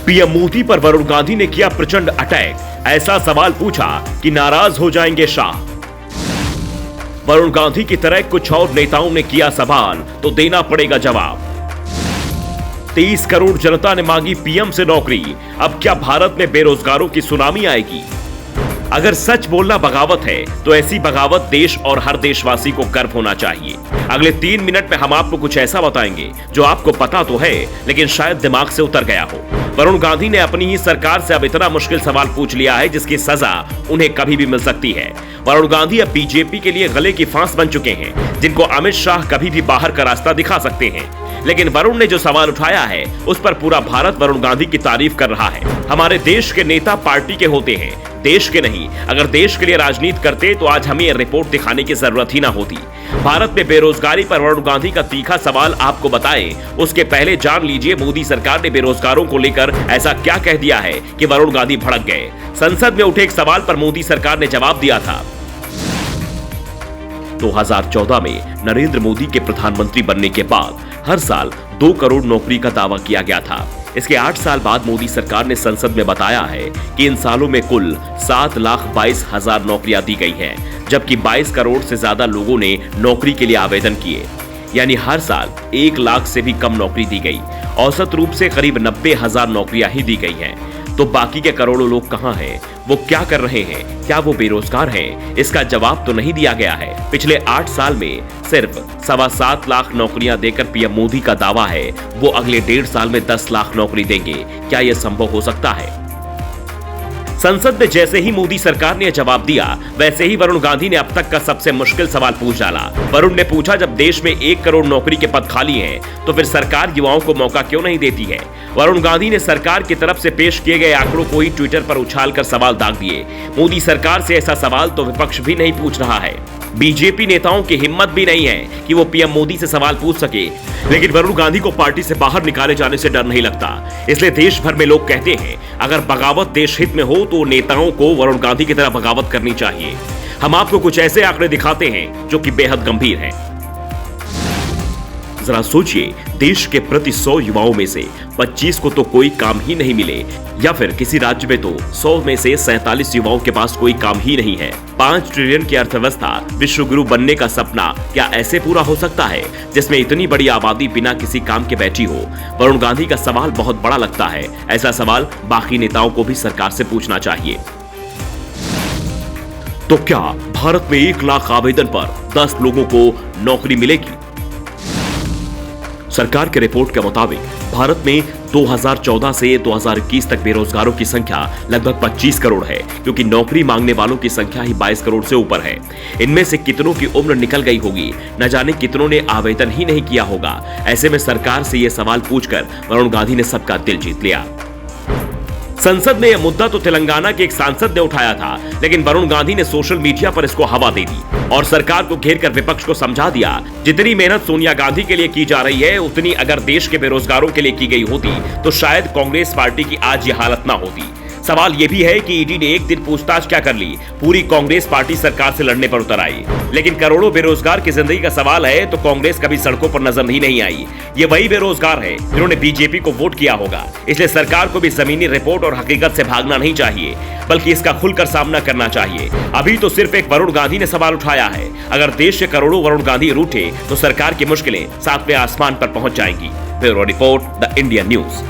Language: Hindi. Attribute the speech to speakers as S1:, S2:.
S1: पीएम मोदी पर वरुण गांधी ने किया प्रचंड अटैक, ऐसा सवाल पूछा कि नाराज हो जाएंगे शाह। वरुण गांधी की तरह कुछ और नेताओं ने किया सवाल तो देना पड़ेगा जवाब। 23 करोड़ जनता ने मांगी पीएम से नौकरी, अब क्या भारत में बेरोजगारों की सुनामी आएगी? अगर सच बोलना बगावत है तो ऐसी बगावत देश और हर देशवासी को गर्व होना चाहिए। अगले 3 मिनट में हम आपको कुछ ऐसा बताएंगे जो आपको पता तो है लेकिन शायद दिमाग से उतर गया हो। वरुण गांधी ने अपनी ही सरकार से अब इतना मुश्किल सवाल पूछ लिया है जिसकी सजा उन्हें कभी भी मिल सकती है। वरुण गांधी अब बीजेपी के लिए गले की फांस बन चुके हैं, जिनको अमित शाह कभी भी बाहर का रास्ता दिखा सकते हैं। लेकिन वरुण ने जो सवाल उठाया है उस पर पूरा भारत वरुण गांधी की तारीफ कर रहा है। हमारे देश के नेता पार्टी के होते हैं, देश के नहीं। अगर देश के लिए राजनीति करते तो आज हमें रिपोर्ट दिखाने की जरूरत ही ना होती। भारत में बेरोजगारी पर वरुण गांधी का तीखा सवाल आपको बताएं उसके पहले जान लीजिए मोदी सरकार ने बेरोजगारों को लेकर ऐसा क्या कह दिया है कि वरुण गांधी भड़क गए। संसद में उठे एक सवाल पर मोदी सरकार ने जवाब दिया था। 2014 में नरेंद्र मोदी के प्रधानमंत्री बनने के बाद हर साल 2 करोड़ नौकरी का दावा किया गया था। इसके 8 साल बाद मोदी सरकार ने संसद में बताया है कि इन सालों में कुल 7,22,000 नौकरियां दी गई हैं, जबकि 22 करोड़ से ज्यादा लोगों ने नौकरी के लिए आवेदन किए। यानी हर साल 1 लाख से भी कम नौकरी दी गई। औसत रूप से करीब 90,000 नौकरियां ही दी गई हैं। तो बाकी के करोड़ों लोग कहां हैं? वो क्या कर रहे हैं? क्या वो बेरोजगार हैं? इसका जवाब तो नहीं दिया गया है। पिछले 8 साल में सिर्फ 7.25 लाख नौकरियां देकर पीएम मोदी का दावा है वो अगले 1.5 साल में 10 लाख नौकरी देंगे। क्या यह संभव हो सकता है? संसद में जैसे ही मोदी सरकार ने जवाब दिया वैसे ही वरुण गांधी ने अब तक का सबसे मुश्किल सवाल पूछ डाला। वरुण ने पूछा, जब देश में 1 करोड़ नौकरी के पद खाली हैं, तो फिर सरकार युवाओं को मौका क्यों नहीं देती है? वरुण गांधी ने सरकार की तरफ से पेश किए गए आंकड़ों को ही ट्विटर पर उछालकर सवाल दाग दिए। मोदी सरकार से ऐसा सवाल तो विपक्ष भी नहीं पूछ रहा है। बीजेपी नेताओं की हिम्मत भी नहीं है कि वो पीएम मोदी से सवाल पूछ सके, लेकिन वरुण गांधी को पार्टी से बाहर निकाले जाने से डर नहीं लगता। इसलिए देश भर में लोग कहते हैं अगर बगावत देश हित में हो तो नेताओं को वरुण गांधी की तरह बगावत करनी चाहिए। हम आपको कुछ ऐसे आंकड़े दिखाते हैं जो कि बेहद गंभीर हैं। जरा सोचिए, देश के प्रति 100 युवाओं में से 25 को तो कोई काम ही नहीं मिले, या फिर किसी राज्य में तो 100 में से 47 युवाओं के पास कोई काम ही नहीं है। 5 ट्रिलियन की अर्थव्यवस्था, विश्व गुरु बनने का सपना क्या ऐसे पूरा हो सकता है जिसमें इतनी बड़ी आबादी बिना किसी काम के बैठी हो? वरुण गांधी का सवाल बहुत बड़ा लगता है। ऐसा सवाल बाकी नेताओं को भी सरकार से पूछना चाहिए। तो क्या भारत में 1 लाख आवेदन पर 10 लोगों को नौकरी मिलेगी? सरकार के रिपोर्ट के मुताबिक भारत में 2014 से 2021 तक बेरोजगारों की संख्या लगभग 25 करोड़ है, क्योंकि नौकरी मांगने वालों की संख्या ही 22 करोड़ से ऊपर है। इनमें से कितनों की उम्र निकल गई होगी, न जाने कितनों ने आवेदन ही नहीं किया होगा। ऐसे में सरकार से यह सवाल पूछकर वरुण गांधी ने सबका दिल जीत लिया। संसद में यह मुद्दा तो तेलंगाना के एक सांसद ने उठाया था, लेकिन वरुण गांधी ने सोशल मीडिया पर इसको हवा दे दी और सरकार को घेरकर विपक्ष को समझा दिया जितनी मेहनत सोनिया गांधी के लिए की जा रही है उतनी अगर देश के बेरोजगारों के लिए की गई होती तो शायद कांग्रेस पार्टी की आज ये हालत ना होती। सवाल यह भी है कि ईडी ने एक दिन पूछताछ क्या कर ली, पूरी कांग्रेस पार्टी सरकार से लड़ने पर उतर आई। लेकिन करोड़ों बेरोजगार की जिंदगी का सवाल है तो कांग्रेस कभी सड़कों पर नजर नहीं आई। ये वही बेरोजगार है जिन्होंने बीजेपी को वोट किया होगा। इसलिए सरकार को भी जमीनी रिपोर्ट और हकीकत से भागना नहीं चाहिए, बल्कि इसका खुलकर सामना करना चाहिए। अभी तो सिर्फ एक वरुण गांधी ने सवाल उठाया है। अगर देश के करोड़ों वरुण गांधी रूठे तो सरकार की मुश्किलें 7वें आसमान पर पहुंच जाएंगी। Bureau report, the Indian news.